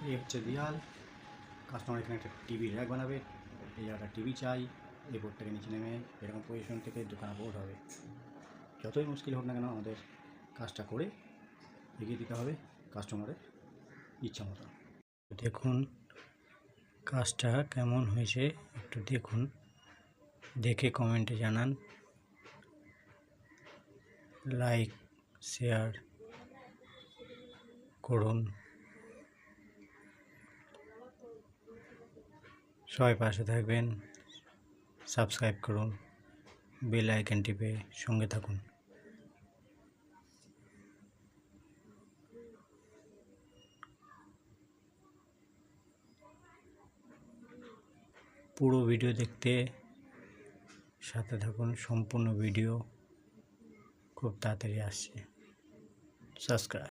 এই হচ্ছে দেয়াল। কাস্টমার এখানে একটা টিভি র্যাক বানাবে, এই জায়গাটা টিভি চাই, এই বোর্ড থেকে নিচে নেমে এরকম পজিশন থেকে দুখানা বোর্ড হবে। যতই মুশকিল হোক না কেন আমাদের কাজটা করে এগিয়ে দিতে হবে কাস্টমারের ইচ্ছা মতো। দেখুন কাজটা কেমন হয়েছে একটু দেখুন, দেখে কমেন্টে জানান। লাইক শেয়ার করুন, সবাই পাশে থাকবেন, সাবস্ক্রাইব করুন, বেল আইকন টিপে সঙ্গে থাকুন। পুরো ভিডিও দেখতে সাথে থাকুন, সম্পূর্ণ ভিডিও খুব তাড়াতাড়ি আসছে। সাবস্ক্রাইব।